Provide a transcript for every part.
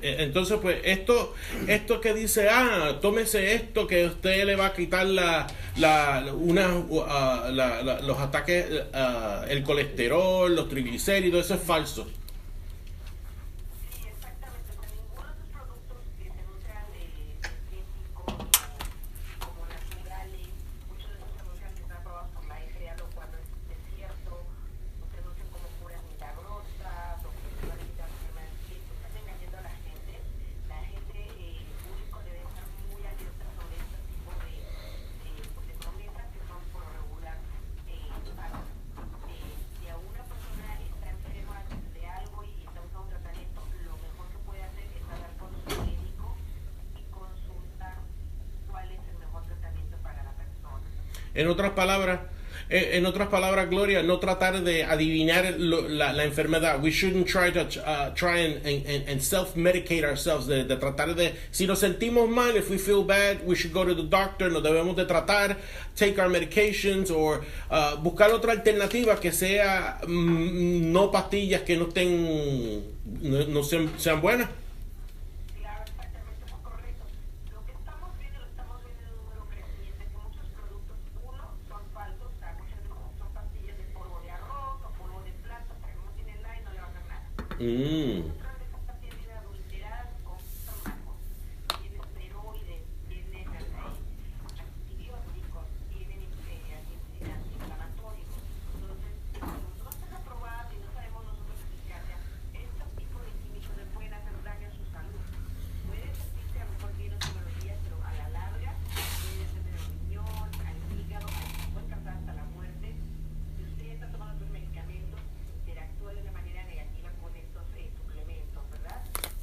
Entonces, pues, esto que dice, tómese esto que usted le va a quitar los ataques, el colesterol, los triglicéridos, eso es falso. En otras palabras, Gloria, no tratar de adivinar la enfermedad. We shouldn't try to and self-medicate ourselves. De tratar de, si nos sentimos mal, if we feel bad, we should go to the doctor. Nos debemos de tratar, take our medications, or buscar otra alternativa que sea no pastillas que no sean buenas. Mm.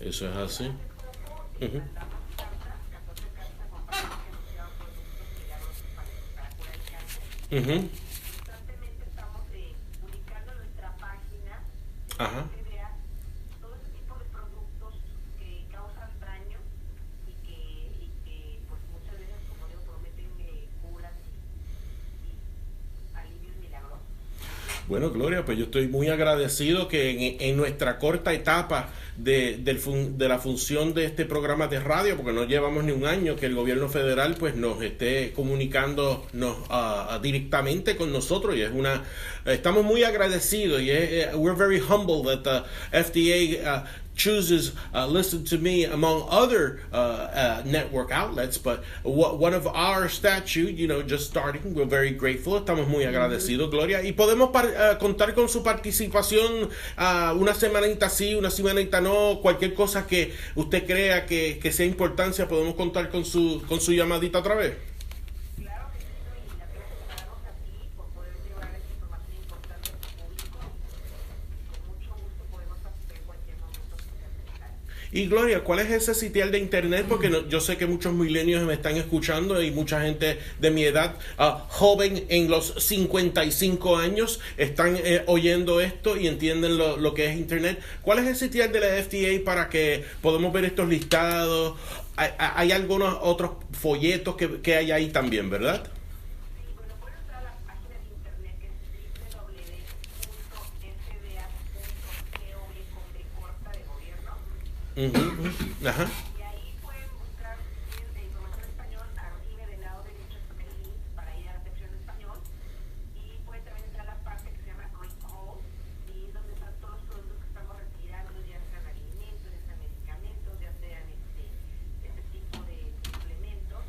Eso es así. Uh-huh. Uh-huh. Ajá. Bueno, Gloria, pues yo estoy muy agradecido que en nuestra corta etapa de la función de este programa de radio, porque no llevamos ni un año, que el gobierno federal pues nos esté comunicando directamente con nosotros, y estamos muy agradecidos, y we're very humble that the FDA chooses listen to me among other network outlets, but one of our statute, just starting, we're very grateful, estamos muy agradecidos, Gloria, y podemos contar con su participación una semanita sí, una semanita no, cualquier cosa que usted crea que sea importancia, podemos contar con su llamadita otra vez. Y Gloria, ¿cuál es ese sitial de internet? Porque yo sé que muchos milenios me están escuchando y mucha gente de mi edad, joven en los 55 años, están oyendo esto y entienden lo que es internet. ¿Cuál es el sitial de la FDA para que podamos ver estos listados? Hay algunos otros folletos que hay ahí también, ¿verdad? Uh-huh, uh-huh. Ajá. Y ahí pueden buscar información en español, arriba del lado derecho está el link para ir a la sección de español, y pueden también entrar a la parte que se llama Recall, y donde están todos los productos que estamos retirando, ya sean alimentos, ya sean medicamentos, ya sean este tipo de suplementos,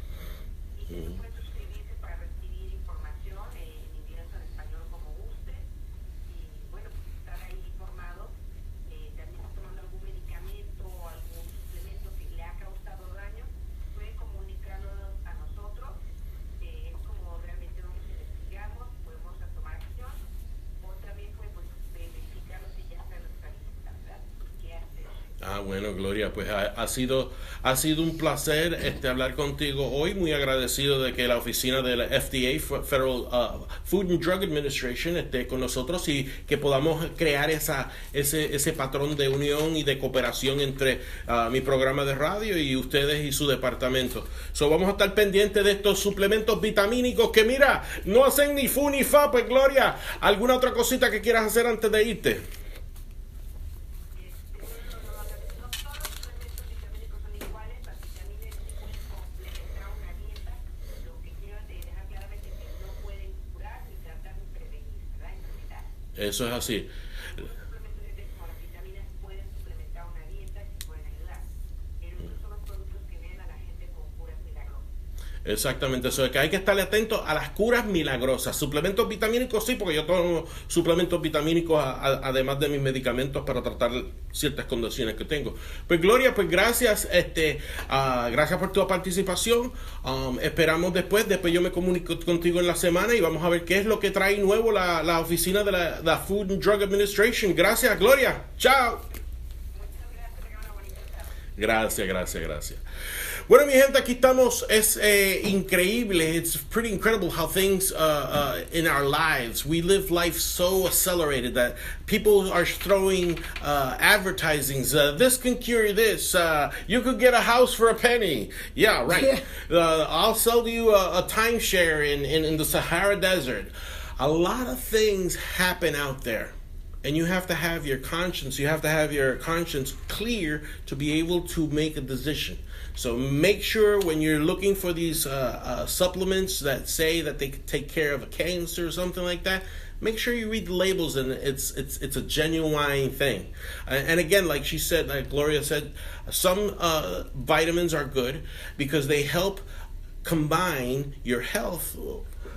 y que no pueden suscribirse para recibir información en inglés o en español como guste, y bueno, pues estar ahí informados. También está tomando algún medicamento o algún suplemento que le ha causado daño, puede comunicarnos a nosotros, es como realmente nosotros investigamos, podemos tomar acción, o también puede verificarlo si ya está en nuestra lista, ¿verdad? ¿Qué hacer? Bueno, Gloria, pues ha sido un placer hablar contigo hoy, muy agradecido de que la oficina de la FDA, Federal Food and Drug Administration, esté con nosotros y que podamos crear ese patrón de unión y de cooperación entre mi programa de radio y ustedes y su departamento. Vamos a estar pendientes de estos suplementos vitamínicos que, mira, no hacen ni fu ni fa. Pues, Gloria, ¿alguna otra cosita que quieras hacer antes de irte? Eso es así. Otros suplementos como las vitaminas pueden suplementar una dieta y pueden ayudar, pero estos son los productos que vienen a la gente con curas milagrosas. Exactamente, eso es que hay que estarle atento a las curas milagrosas. Suplementos vitamínicos sí, porque yo tomo suplementos vitamínicos además de mis medicamentos para tratar ciertas condiciones que tengo. Pues Gloria, pues gracias, gracias por tu participación. Esperamos después yo me comunico contigo en la semana y vamos a ver qué es lo que trae nuevo la oficina de la Food and Drug Administration. Gracias, Gloria. Chao. Muchas gracias, que tengan una bonita tarde. Gracias. Bueno, mi gente, aquí estamos. Es increíble. It's pretty incredible how things in our lives, we live life so accelerated that people are throwing advertisings. This can cure this. You could get a house for a penny. Yeah, right. I'll sell you a timeshare in the Sahara Desert. A lot of things happen out there. And you have to have your conscience clear to be able to make a decision. So make sure when you're looking for these supplements that say that they could take care of a cancer or something like that, make sure you read the labels and it's a genuine thing. And again, like she said, like Gloria said, some vitamins are good because they help combine your health.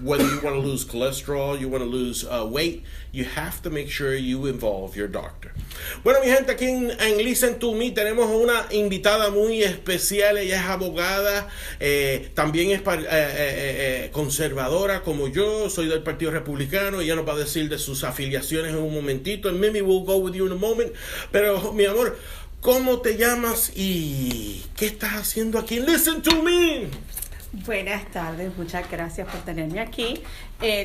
Whether you want to lose cholesterol, you want to lose weight, you have to make sure you involve your doctor. Bueno, mi gente, aquí en Listen to Me tenemos una invitada muy especial. Ella es abogada, también es conservadora como yo, soy del Partido Republicano. Ella nos va a decir de sus afiliaciones en un momentito. And Mimi will go with you in a moment. Pero, mi amor, ¿cómo te llamas y qué estás haciendo aquí en Listen to Me? Buenas tardes, muchas gracias por tenerme aquí.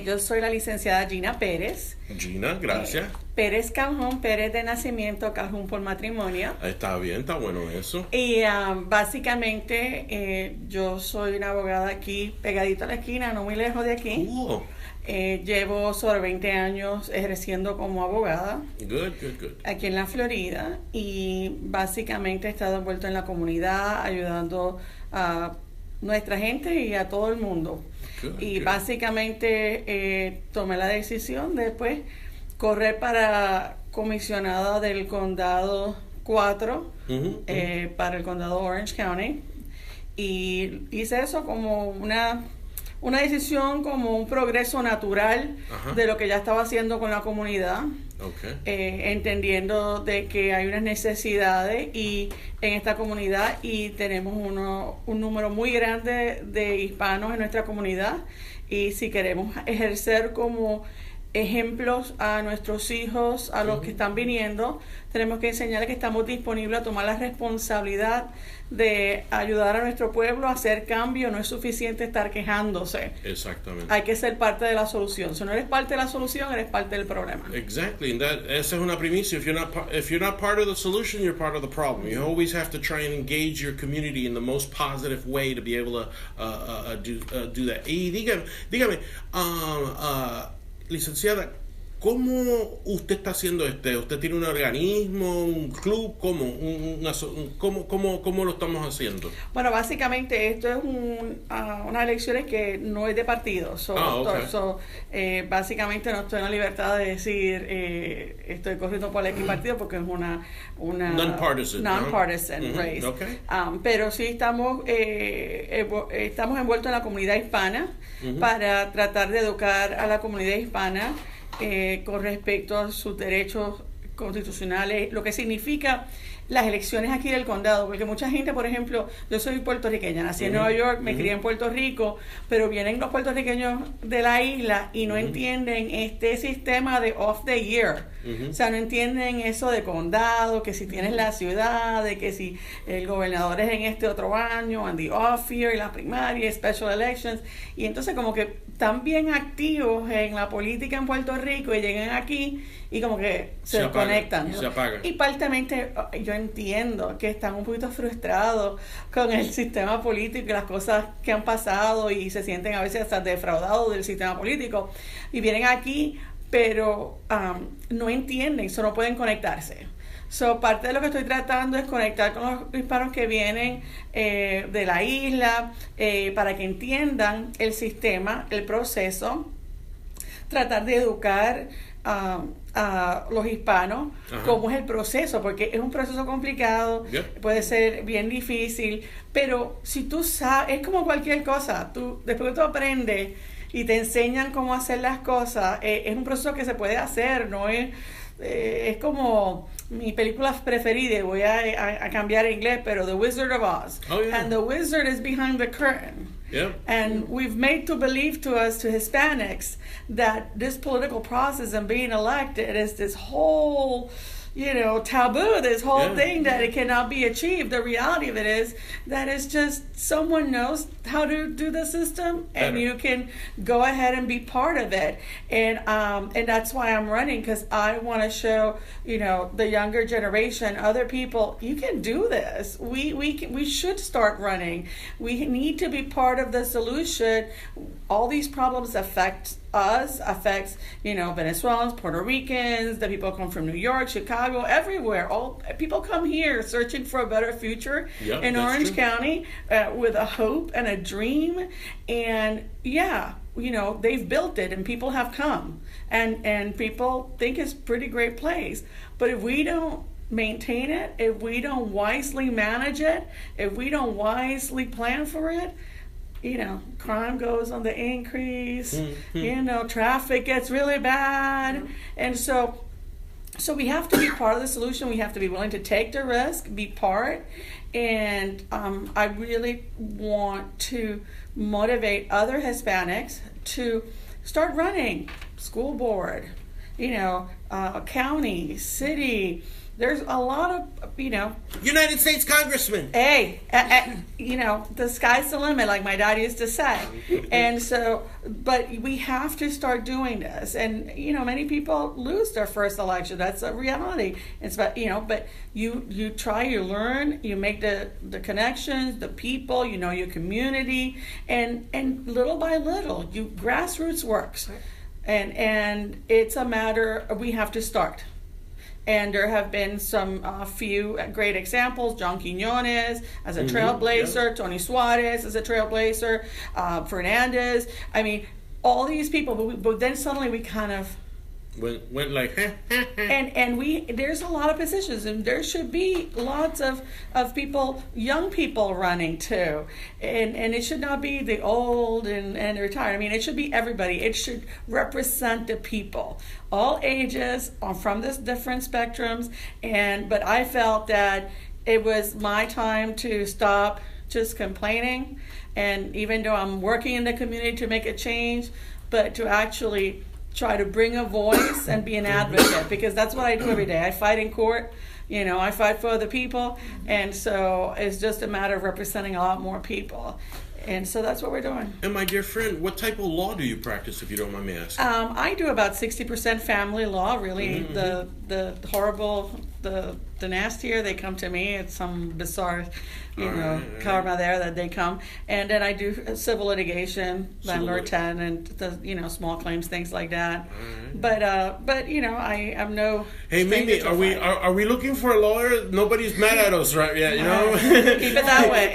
Yo soy la licenciada Gina Pérez. Gina, gracias. Pérez Calhoun, Pérez de nacimiento, Calhoun por matrimonio. Está bien, está bueno eso. Y básicamente yo soy una abogada aquí, pegadito a la esquina, no muy lejos de aquí. Llevo sobre 20 años ejerciendo como abogada. Good. Aquí en la Florida. Y básicamente he estado envuelto en la comunidad, ayudando a nuestra gente y a todo el mundo. Good. Básicamente tomé la decisión de pues correr para comisionada del condado 4 para el condado Orange County, y hice eso como una decisión, como un progreso natural de lo que ya estaba haciendo con la comunidad. Entendiendo de que hay unas necesidades y en esta comunidad, y tenemos un número muy grande de hispanos en nuestra comunidad, y si queremos ejercer como ejemplos a nuestros hijos, a los que están viniendo, tenemos que enseñarles que estamos disponibles a tomar la responsabilidad de ayudar a nuestro pueblo a hacer cambio. No es suficiente estar quejándose. Exactamente. Hay que ser parte de la solución. Si no eres parte de la solución, eres parte del problema. Exactly, and esa es una primicia. If you're not part of the solution, you're part of the problem. You always have to try and engage your community in the most positive way to be able to do that. Y dígame, licenciada, ¿cómo usted está haciendo ¿Usted tiene un organismo, un club? ¿Cómo lo estamos haciendo? Bueno, básicamente esto es unas elecciones que no es de partido. Básicamente no estoy en la libertad de decir estoy corriendo por el partido, porque es una non-partisan race. Okay. Pero sí estamos envueltos en la comunidad hispana para tratar de educar a la comunidad hispana con respecto a sus derechos constitucionales, lo que significa las elecciones aquí del condado, porque mucha gente, por ejemplo, yo soy puertorriqueña, nací en Nueva York, me crié en Puerto Rico, pero vienen los puertorriqueños de la isla y no entienden este sistema de off the year. O sea, no entienden eso de condado, que si tienes la ciudad, de que si el gobernador es en este otro año, and the off year, y la primaria, special elections, y entonces como que están bien activos en la política en Puerto Rico y llegan aquí y como que se desconectan. Se apagan. Y partemente yo entiendo que están un poquito frustrados con el sistema político y las cosas que han pasado, y se sienten a veces hasta defraudados del sistema político, y vienen aquí pero no entienden, eso no pueden conectarse. Parte de lo que estoy tratando es conectar con los hispanos que vienen de la isla, para que entiendan el sistema, el proceso, tratar de educar a los hispanos, cómo es el proceso, porque es un proceso complicado, puede ser bien difícil, pero si tú sabes, es como cualquier cosa, después que tú aprendes y te enseñan cómo hacer las cosas, es un proceso que se puede hacer, no es... es como mi película preferida, voy a cambiar en inglés, pero The Wizard of Oz. Oh, yeah. And the wizard is behind the curtain. Yeah. And we've made to believe to us, to Hispanics, that this political process and being elected is this whole, taboo, this whole thing that it cannot be achieved. The reality of it is that it's just someone knows how to do the system, and you can go ahead and be part of it. And that's why I'm running, because I want to show, the younger generation, other people, you can do this. We should start running. We need to be part of the solution. All these problems affect us, affects, Venezuelans, Puerto Ricans, the people come from New York, Chicago, everywhere. All people come here searching for a better future in Orange County with a hope and a dream. And they've built it, and people have come, and people think it's a pretty great place. But if we don't maintain it, if we don't wisely manage it, if we don't wisely plan for it, crime goes on the increase, traffic gets really bad. And so we have to be part of the solution. We have to be willing to take the risk, be part. And I really want to motivate other Hispanics to start running school board, county, city. There's a lot of, United States congressman. Hey, the sky's the limit, like my dad used to say. And so, but we have to start doing this. And, many people lose their first election. That's a reality. It's about, but you try, you learn, you make the connections, the people, your community, and little by little, grassroots works. And it's a matter, we have to start. And there have been some few great examples. John Quiñones as a trailblazer, Tony Suarez as a trailblazer, Fernandez. I mean, all these people. But then suddenly we kind of went like, and there's a lot of positions, and there should be lots of people, young people running too, and it should not be the old and retired. I mean, it should be everybody. It should represent the people, all ages, from this different spectrums. But I felt that it was my time to stop just complaining, and even though I'm working in the community to make a change, but to actually try to bring a voice and be an advocate, because that's what I do every day. I fight in court, I fight for other people, and so it's just a matter of representing a lot more people. And so that's what we're doing. And my dear friend, what type of law do you practice, if you don't mind me asking? I do about 60% family law, really. The horrible, the nastier they come to me. It's some bizarre, karma there that they come. And then I do civil litigation, landlord tenant, and small claims, things like that. But I am no. Hey, Mimi, are we looking for a lawyer? Nobody's mad at us, right? Yeah, keep it that way.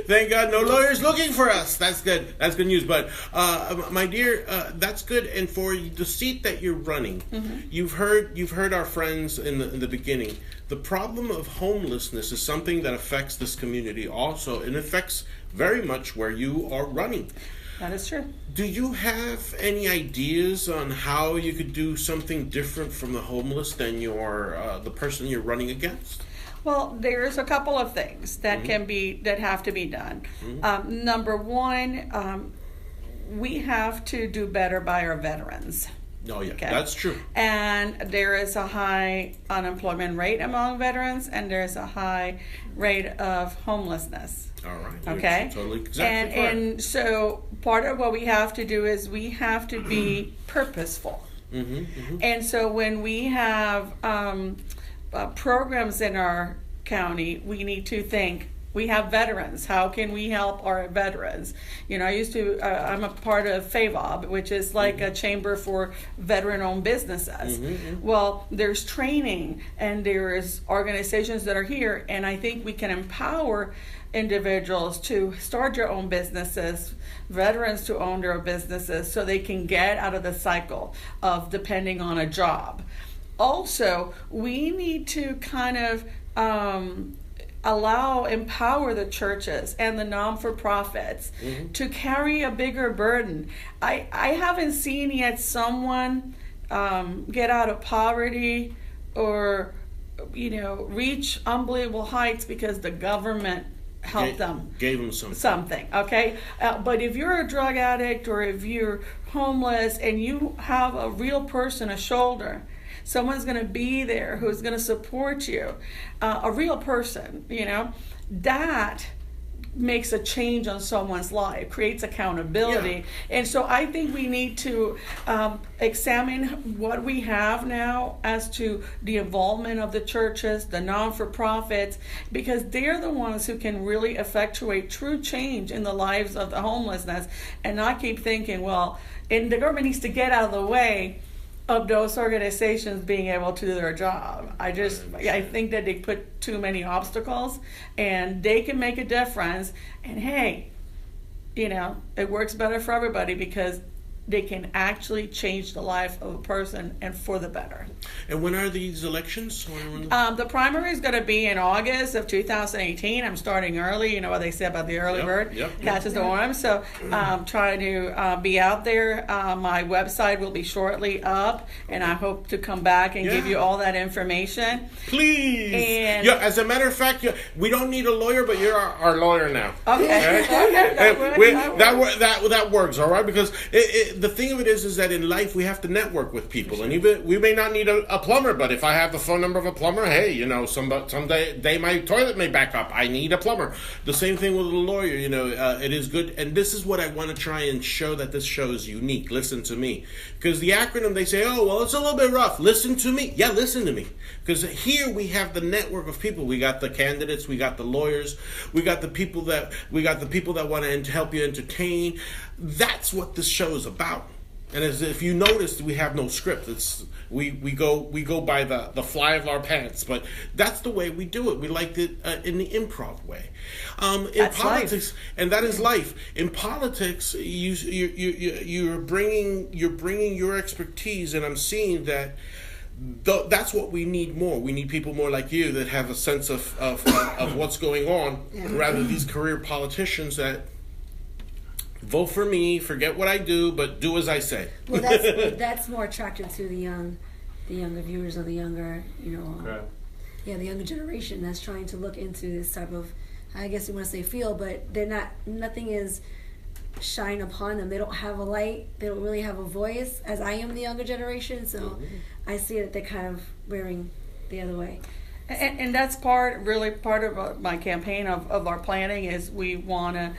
Thank God, no lawyers looking for us. That's good. That's good news. But my dear, that's good. And for the seat that you're running, you've heard our friends in the beginning. The problem of homelessness is something that affects this community also, and affects very much where you are running. That is true. Do you have any ideas on how you could do something different from the homeless than the person you're running against? Well, there's a couple of things that have to be done. Number one, we have to do better by our veterans. Oh, yeah, Okay. That's true. And there is a high unemployment rate among veterans, and there's a high rate of homelessness. All right. Okay. You're totally exactly correct. And so part of what we have to do is we have to be purposeful. And so when we have programs in our county, we need to think We have veterans. How can we help our veterans? You know, I'm a part of FAVOB, which is like a chamber for veteran-owned businesses. Well, there's training and there's organizations that are here, and I think we can empower individuals to start your own businesses, veterans to own their businesses, so they can get out of the cycle of depending on a job. Also, we need to kind of empower the churches and the non-for-profits to carry a bigger burden. I haven't seen yet someone get out of poverty or, you know, reach unbelievable heights because the government helped them. Gave them something. Okay? But if you're a drug addict or if you're homeless and you have a real person, a shoulder, someone's going to be there who's going to support you, a real person, you know, that makes a change on someone's life, creates accountability. And so I think we need to examine what we have now as to the involvement of the churches, the non-for-profits, because they're the ones who can really effectuate true change in the lives of the homelessness, and not keep thinking, well, and the government needs to get out of the way of those organizations being able to do their job. I think that they put too many obstacles, and they can make a difference. And hey, you know, it works better for everybody because they can actually change the life of a person and for the better. And when are these elections? The primary is going to be in August of 2018. I'm starting early. You know what they say about the early bird catches the worm. So try to be out there. My website will be shortly up, and I hope to come back and give you all that information. Please. And as a matter of fact, we don't need a lawyer, but you're our lawyer now. Okay. That works, all right? Because the thing of it is that in life we have to network with people, and even we may not need a plumber, but if I have the phone number of a plumber, hey, you know, someday my toilet may back up. I need a plumber. The same thing with a lawyer. You know, it is good, and this is what I want to try and show, that this show is unique. Listen to me, because the acronym, they say, oh well, it's a little bit rough. Listen to me. Yeah, listen to me, because here we have the network of people. We got the candidates, we got the lawyers, we got the people that want to help you entertain. That's what this show is about. And as if you noticed, we have no script. It's we go by the fly of our pants. But that's the way we do it. We like it in the improv way. In politics, life. And that is life. In politics, you're bringing your expertise, and I'm seeing that. That's what we need more. We need people more like you that have a sense of what's going on, rather than these career politicians that vote for me, forget what I do, but do as I say. Well, that's more attractive to the younger viewers, or the younger, you know, the younger generation that's trying to look into this type of, I guess you want to say field, but nothing is shine upon them. They don't have a light. They don't really have a voice, as I am the younger generation. So I see that they're kind of wearing the other way. And that's part of my campaign of our planning is we want to.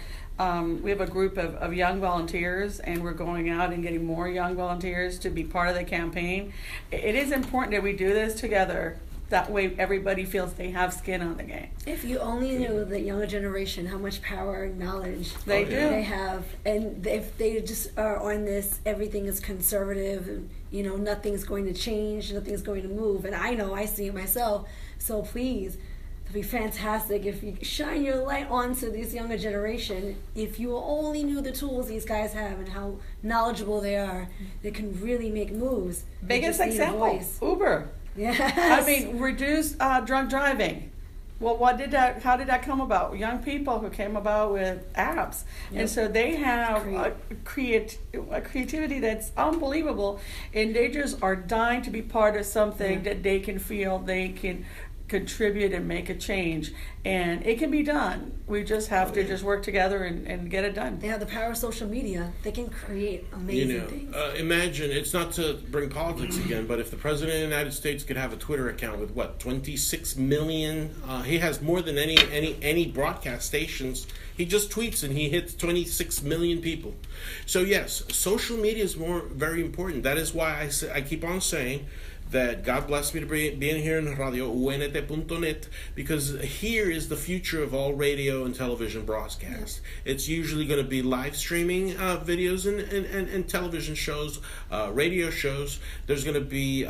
We have a group of young volunteers, and we're going out and getting more young volunteers to be part of the campaign. It is important that we do this together. That way everybody feels they have skin on the game. If you only knew the younger generation, how much power and knowledge they have. And if they just are on this, everything is conservative, and, you know, nothing's going to change, nothing's going to move. And I know, I see it myself. So please, it'd be fantastic if you shine your light onto this younger generation. If you only knew the tools these guys have and how knowledgeable they are, they can really make moves. Biggest example, Uber. Yes. I mean, reduce drunk driving. Well, how did that come about? Young people who came about with apps. And so they have a creativity that's unbelievable, and they just are dying to be part of something that they can feel they can contribute and make a change, and it can be done. We just have to just work together and get it done. They have the power of social media. They can create amazing things. Imagine, it's not to bring politics again, but if the President of the United States could have a Twitter account with 26 million, he has more than any broadcast stations. He just tweets and he hits 26 million people. So yes, social media is very important. That is why I keep on saying that God blessed me to be in here in Radio UNT.net, because here is the future of all radio and television broadcasts. It's usually going to be live streaming videos and television shows, radio shows. There's going to be,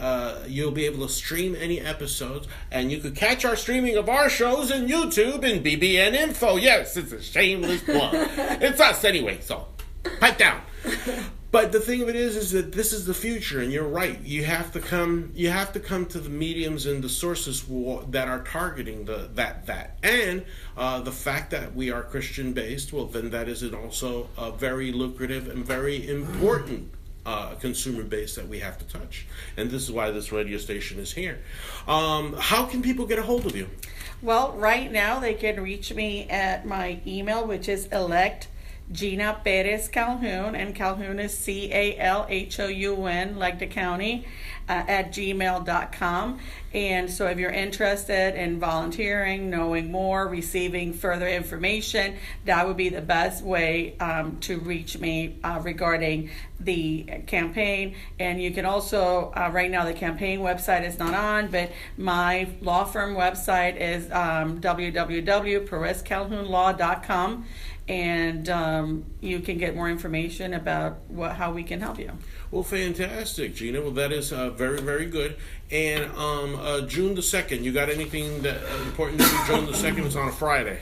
you'll be able to stream any episodes, and you could catch our streaming of our shows in YouTube and BBN Info. Yes, it's a shameless plug. It's us anyway, so pipe down. But the thing of it is that this is the future, and you're right. You have to come to the mediums and the sources that are targeting that. And the fact that we are Christian based, well, then that is also a very lucrative and very important consumer base that we have to touch. And this is why this radio station is here. How can people get a hold of you? Well, right now they can reach me at my email, which is Gina Perez Calhoun, and Calhoun is CALHOUN, like the county, at gmail.com. And so if you're interested in volunteering, knowing more, receiving further information, that would be the best way to reach me regarding the campaign. And you can also, right now the campaign website is not on, but my law firm website is www.perezcalhounlaw.com. And you can get more information about how we can help you. Well, fantastic, Gina. Well, that is very, very good. And June the 2nd, you got anything that important to you? June the 2nd is on a Friday.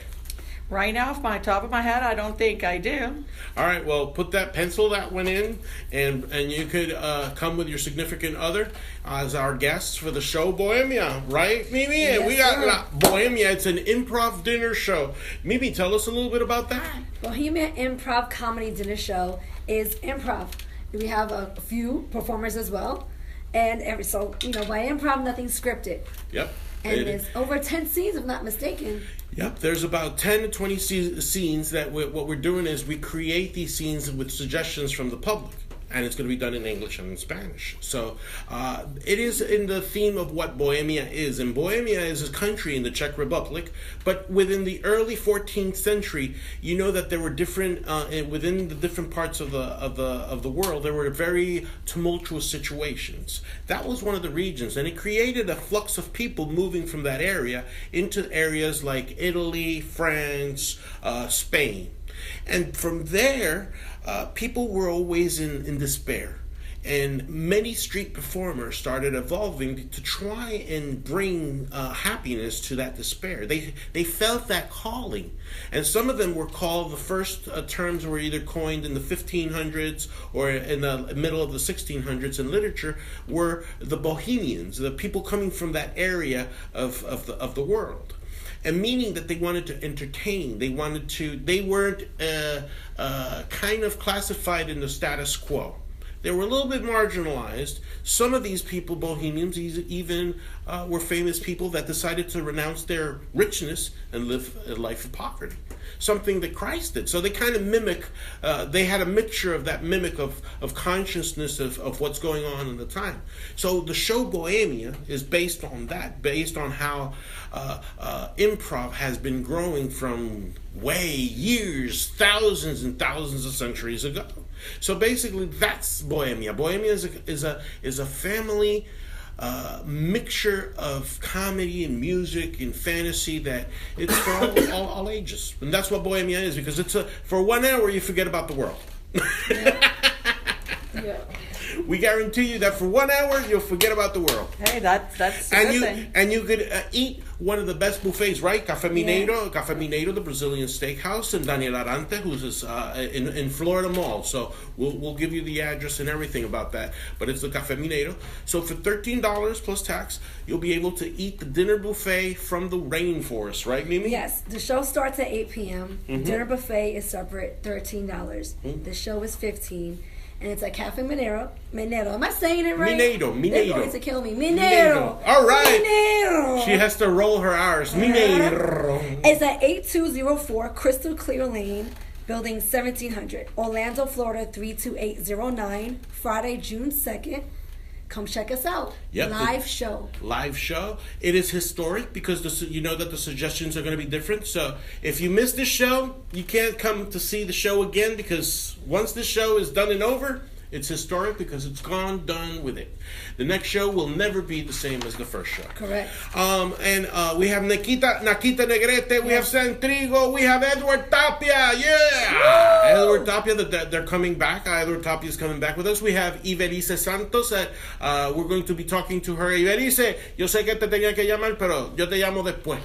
Right now, off my top of my head, I don't think I do. All right, well, pencil that one in, and you could come with your significant other as our guests for the show Bohemia, right, Mimi? Yes, and we got Bohemia. It's an improv dinner show. Mimi, tell us a little bit about that. Bohemia Improv Comedy Dinner Show is improv. We have a few performers as well, and by improv, nothing's scripted. Yep. And there's over 10 scenes, if I'm not mistaken. Yep, there's about 10 to 20 scenes that what we're doing is we create these scenes with suggestions from the public. And it's going to be done in English and in Spanish. So it is in the theme of what Bohemia is. And Bohemia is a country in the Czech Republic. But within the early 14th century, you know that there were different, within the different parts of the world, there were very tumultuous situations. That was one of the regions. And it created a flux of people moving from that area into areas like Italy, France, Spain. And from there, people were always in despair. And many street performers started evolving to try and bring happiness to that despair. They felt that calling. And some of them were called, the first terms were either coined in the 1500s or in the middle of the 1600s in literature, were the Bohemians, the people coming from that area of the world. And meaning that they wanted to entertain, they weren't kind of classified in the status quo. They were a little bit marginalized. Some of these people, Bohemians, even were famous people that decided to renounce their richness and live a life of poverty. Something that Christ did. So they kind of they had a mixture of that mimic of consciousness of what's going on in the time. So the show Bohemia is based on that, based on how improv has been growing from years, thousands and thousands of centuries ago. So basically, that's Bohemia. Bohemia is a family mixture of comedy and music and fantasy that it's for all ages, and that's what Bohemia is, because for 1 hour you forget about the world. Yeah. We guarantee you that for 1 hour you'll forget about the world. Hey, that's a good thing. And you could eat one of the best buffets, right? Café Mineiro, the Brazilian steakhouse, and Daniel Arante, who's in Florida Mall. So we'll give you the address and everything about that. But it's the Café Mineiro. So for $13 plus tax, you'll be able to eat the dinner buffet from the rainforest, right, Mimi? Yes, the show starts at 8 p.m. Mm-hmm. Dinner buffet is separate, $13. Mm-hmm. The show is $15. And it's at Café Mineiro. Am I saying it right? Mineiro. They're going to kill me. Mineiro. All right. Mineiro. She has to roll her R's. Mineiro. It's at 8204 Crystal Clear Lane, Building 1700, Orlando, Florida 32809. Friday, June 2nd. Come check us out. Yep. Live show. It is historic because you know that the suggestions are going to be different. So if you miss this show, you can't come to see the show again, because once this show is done and over, It's historic because it's gone, done with it. The next show will never be the same as the first show. Correct. And we have Nakita Negrete, we have Santrigo, we have Edward Tapia, yeah! Edward Tapia, they're coming back. Edward Tapia is coming back with us. We have Iberice Santos, we're going to be talking to her. Iberice, yo sé que te tenía que llamar, pero yo te llamo después.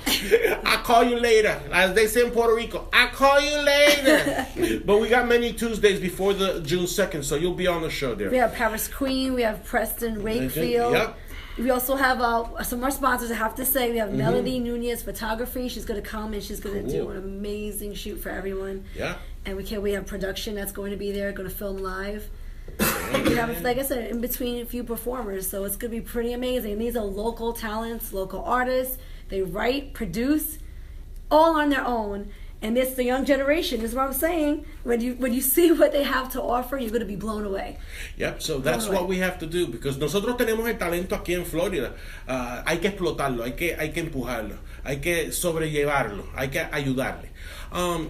I'll call you later. As they say in Puerto Rico, I'll call you later. But we got many Tuesdays before the June 2nd, so you'll be on the show there. We have Paris Queen, we have Preston Wakefield. Yep. We also have some more sponsors, I have to say. We have Melody Nunez Photography. She's going to come and she's going to do an amazing shoot for everyone. Yeah. And we have production that's going to be there, going to film live. And we have, like I said, in between a few performers, so it's going to be pretty amazing. And these are local talents, local artists. They write, produce, all on their own. And it's the young generation, is what I'm saying. When you see what they have to offer, you're going to be blown away. Yep, so that's what we have to do, because nosotros tenemos el talento aquí en Florida. Hay que explotarlo, hay que empujarlo, hay que sobrellevarlo, hay que ayudarle.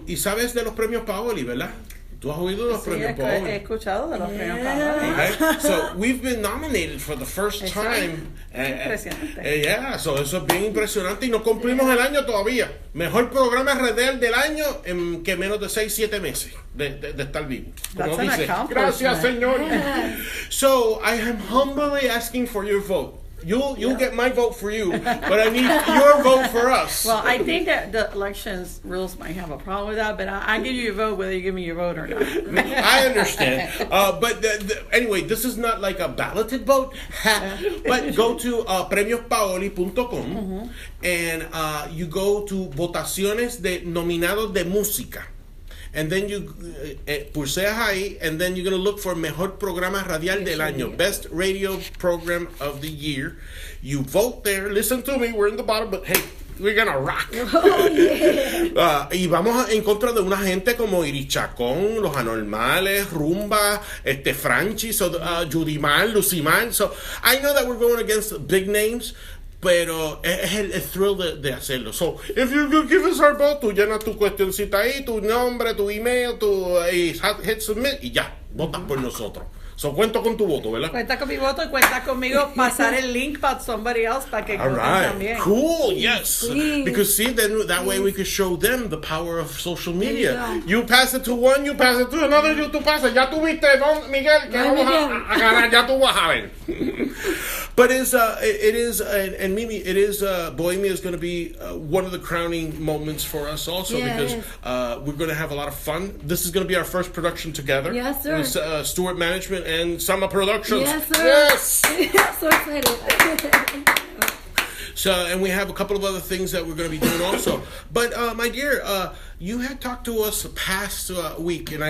Y sabes de los premios Paoli, ¿verdad? ¿Tú has oído de los premios Paoli? He escuchado de los premios Paoli. Okay. So we've been nominated for the first time. Impresionante. Yeah, so eso es bien impresionante y no cumplimos el año todavía. Mejor programa radial del año en que menos de 6-7 meses de estar vivo. Como dice, gracias, señor. So I am humbly asking for your vote. You'll get my vote for you, but I need your vote for us. Well, I think that the elections rules might have a problem with that, but I give you your vote whether you give me your vote or not. I understand. But anyway, this is not like a balloted vote. But go to premiospaoli.com and you go to votaciones de nominados de música. And then you pulseas ahí, and then you're going to look for Mejor Programa Radial del Año, Best Radio Program of the Year. You vote there. Listen to me, we're in the bottom, but hey, we're going to rock. Oh, yeah. Y vamos en contra de una gente como Iris Chacón, Los Anormales, Rumba, Franchi, Judimar, Lucimar. So I know that we're going against big names, pero es el thrill de hacerlo. So, if you give us our vote, tú llenas tu cuestioncita ahí, tu nombre, tu email, hit submit y ya, votas por nosotros. So, cuento con tu voto, ¿verdad? Cuenta con mi voto y cuenta conmigo pasar el link para somebody else para que voten también. Cool, yes. Please. Because see, then that way we could show them the power of social media. You pass it to one, you pass it to another, tú pasas. Ya tú viste, don Miguel, que vamos a ganar, ya tú vas a ver. But it is, and Mimi, it is, Bohemia is going to be one of the crowning moments for us also, because we're going to have a lot of fun. This is going to be our first production together. Yes, sir. With Steward Management and Sama Productions. Yes, sir. Yes! I'm so excited. So, and we have a couple of other things that we're going to be doing also. But, my dear, you had talked to us past week, and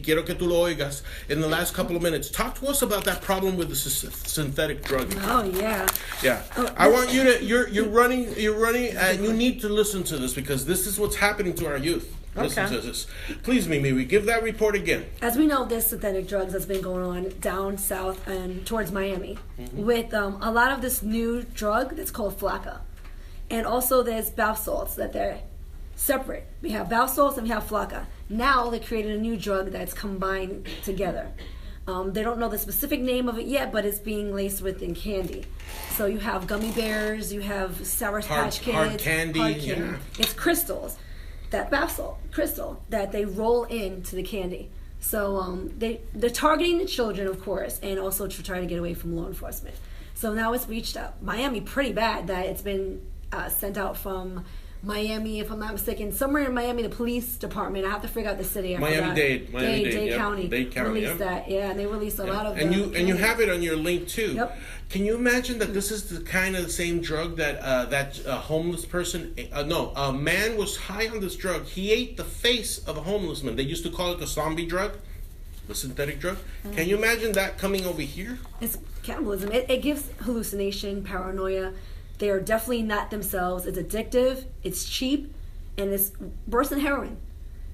quiero que tú lo oigas in the last couple of minutes. Talk to us about that problem with the synthetic drug. Oh, yeah. Yeah. I want you to, you're running, and you need to listen to this, because this is what's happening to our youth. Listen to this. Please, Mimi, we give that report again. As we know, there's synthetic drugs that's been going on down south and towards Miami with a lot of this new drug that's called Flakka. And also there's bath salts that they're separate. We have bath salts and we have Flakka. Now they created a new drug that's combined together. They don't know the specific name of it yet, but it's being laced within candy. So you have gummy bears, you have Sour Patch Kids. Hard candy. Yeah. It's crystals. That bath salt crystal that they roll into the candy. So they're targeting the children, of course, and also to try to get away from law enforcement. So now it's reached Miami pretty bad that it's been sent out from Miami, if I'm not mistaken, somewhere in Miami, the police department. I have to figure out the city. Miami-Dade County. Dade County released that. Yeah, and they released a lot of. And you have it on your link too. Yep. Can you imagine that this is the kind of the same drug that homeless person? A man was high on this drug. He ate the face of a homeless man. They used to call it the zombie drug, the synthetic drug. Can you imagine that coming over here? It's cannibalism. It gives hallucination, paranoia. They are definitely not themselves. It's addictive. It's cheap, and it's worse than heroin.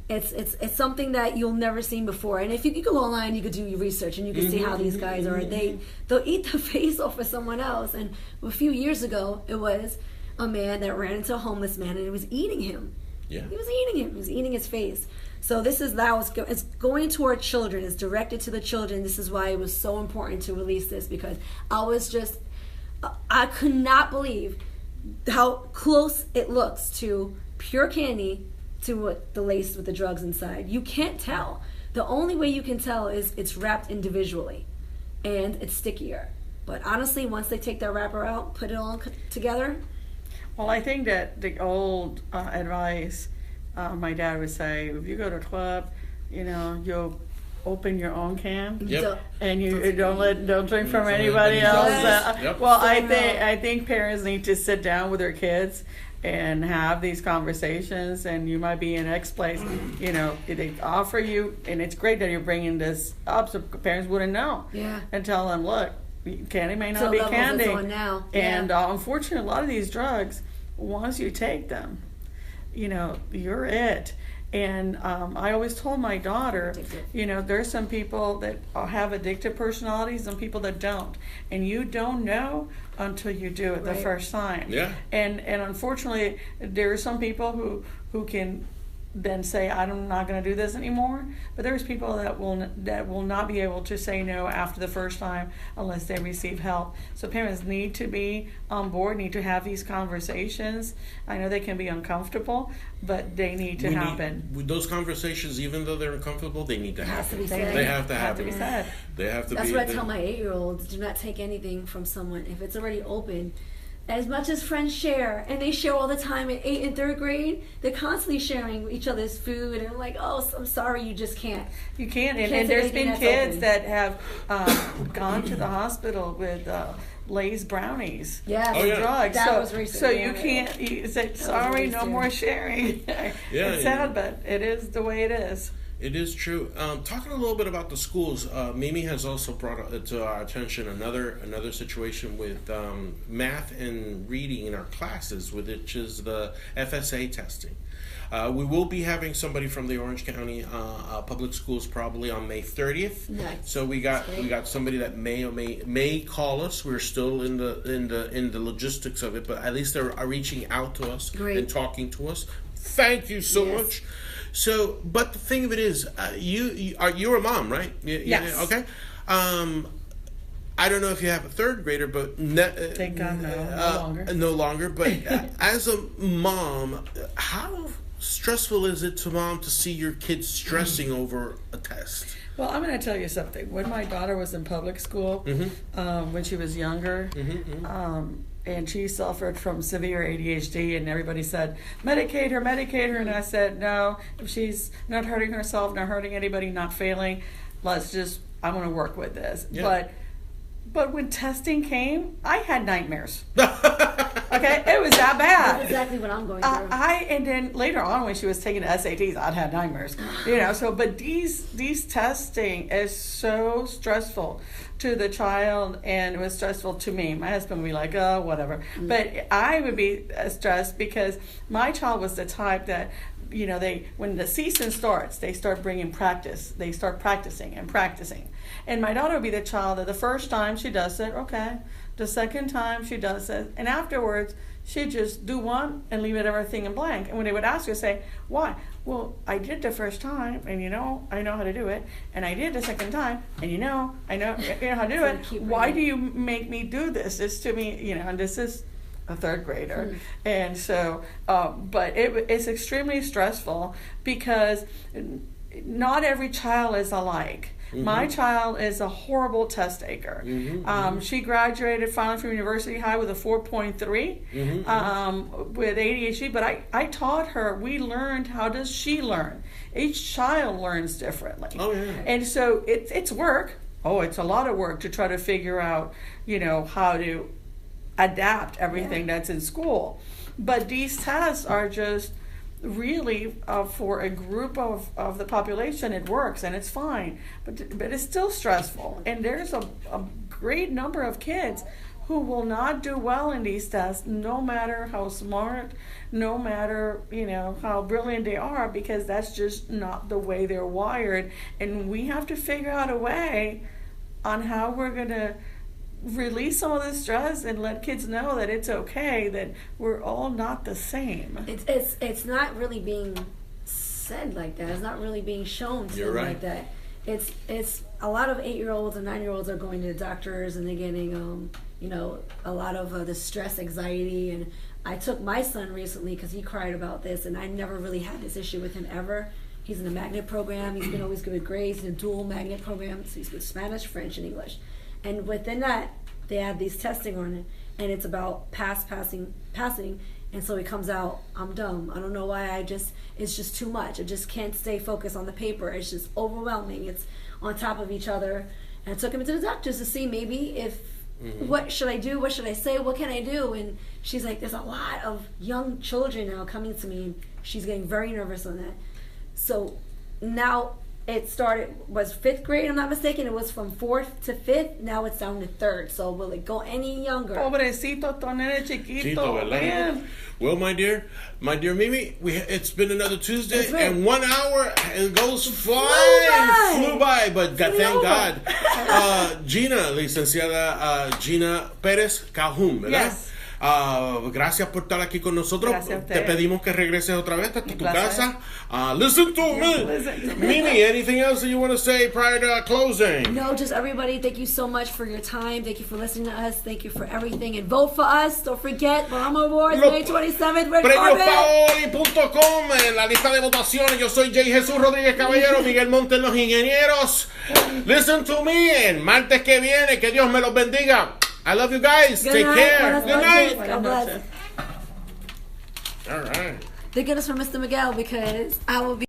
It's something that you'll never seen before. And if you go online, you could do your research and you can see how these guys are. They'll eat the face off of someone else. And a few years ago, it was a man that ran into a homeless man and he was eating him. Yeah. He was eating him. He was eating his face. So this is now it's going toward children. It's directed to the children. This is why it was so important to release this, because I could not believe how close it looks to pure candy to what the lace with the drugs inside. You can't tell. The only way you can tell is it's wrapped individually, and it's stickier. But honestly, once they take that wrapper out, put it all together. Well, I think that the old advice, my dad would say, if you go to a club, you'll open your own can. Yep. And you don't drink from anybody else. Well, I think parents need to sit down with their kids and have these conversations. And you might be in X place, they offer you, and it's great that you're bringing this up so parents wouldn't know. Yeah. And tell them, look, candy may not So be levels candy. is on now. And unfortunately, a lot of these drugs, once you take them, you're it. And I always told my daughter, there's some people that have addictive personalities and people that don't. And you don't know until you do it the first time. Yeah. And unfortunately, there are some people who can then say, I'm not going to do this anymore. But there's people that will not be able to say no after the first time unless they receive help. So parents need to be on board, need to have these conversations. I know they can be uncomfortable, but they need to happen. Those conversations, even though they're uncomfortable, they need to happen. They have to happen. be said. They have to That's be. what I tell my 8-year-olds. Do not take anything from someone if it's already open. As much as friends share, and they share all the time in 8th and 3rd grade, they're constantly sharing each other's food, and I'm like, oh, I'm sorry, you just can't. You can't. And there's been kids that have gone to the hospital with Lay's brownies. Yeah, drugs. That was recent. So you can't. You say sorry, no more sharing. It's sad, but it is the way it is. It is true. Talking a little bit about the schools, Mimi has also brought to our attention another situation with math and reading in our classes, which is the FSA testing. We will be having somebody from the Orange County Public Schools probably on May 30th. Nice. So we got somebody that may call us. We're still in the logistics of it, but at least they're reaching out to us and talking to us. Thank you so much. So, but the thing of it is, you're a mom, right? Yes. Okay. I don't know if you have a 3rd grader, but thank God, no longer. No longer. But as a mom, how stressful is it to mom to see your kids stressing over a test? Well, I'm going to tell you something. When my daughter was in public school, when she was younger, and she suffered from severe ADHD, and everybody said, medicate her, and I said, no, if she's not hurting herself, not hurting anybody, not failing, I'm going to work with this. Yeah. But when testing came, I had nightmares. Okay, it was that bad. That's exactly what I'm going through. And then later on, when she was taking the SATs, I'd had nightmares. But these testing is so stressful to the child, and it was stressful to me. My husband would be like, oh, whatever. Mm-hmm. But I would be stressed because my child was the type that, when the season starts, they start bringing practice. They start practicing. And my daughter would be the child that the first time she does it, okay. The second time she does it, and afterwards she'd just do one and leave everything in blank. And when they would ask her, say, why? Well, I did the first time, and I know how to do it. And I did the second time, and I know how to do it. Why do you make me do this? This to me, and this is a 3rd grader. And so, but it's extremely stressful because not every child is alike. My child is a horrible test taker. She graduated finally from University High with a 4.3 with ADHD, but I taught her, we learned how does she learn. Each child learns differently. Oh, yeah. And so it's work. Oh, it's a lot of work to try to figure out, how to adapt everything that's in school. But these tests are just really for a group of the population, it works and it's fine, but it's still stressful. And there's a great number of kids who will not do well in these tests, no matter how smart, no matter how brilliant they are, because that's just not the way they're wired. And we have to figure out a way on how we're going to release some of the stress and let kids know that it's okay, that we're all not the same. It's not really being said like that. It's not really being shown to You're them right. like that. It's a lot of 8-year-olds and 9-year-olds are going to doctors and they're getting a lot of the stress, anxiety. And I took my son recently because he cried about this, and I never really had this issue with him ever. He's in a magnet program. He's been always good with grades in a dual magnet program. So he's good Spanish, French, and English. And within that, they add these testing on it, and it's about passing. And so it comes out, I'm dumb. I don't know why. It's just too much. I just can't stay focused on the paper. It's just overwhelming. It's on top of each other. And I took him to the doctors to see maybe if, what should I do? What should I say? What can I do? And she's like, there's a lot of young children now coming to me. And she's getting very nervous on that. So now it was 5th grade, I'm not mistaken. It was from 4th to 5th. Now it's down to 3rd. So will it go any younger? Pobrecito, ton nene chiquito. ¿verdad? Man. Well, my dear Mimi, it's been another Tuesday, That's right. and 1 hour it goes Flew by. But Flew thank over. God, Gina, licenciada Gina Pérez Cajún, ¿verdad? Yes. Gracias por estar aquí con nosotros. Gracias a Te ustedes. pedimos que regreses otra vez hasta tu placer. casa. Listen to me. Listen to me. Mimi, anything else that you want to say prior to closing? No, just everybody, thank you so much for your time. Thank you for listening to us. Thank you for everything. And vote for us. Don't forget, Bahama Awards, Lo- May 27th. Red carpet. PremioPaoli.com, en la lista de votaciones. Yo soy J. Jesús Rodríguez Caballero, Miguel Montes, los ingenieros. Listen to me, el martes que viene. Que Dios me los bendiga. I love you guys. Good Take night. care. Buenas Good noches. night. God bless. noches. All right. Thank goodness for Mr. Miguel because I will be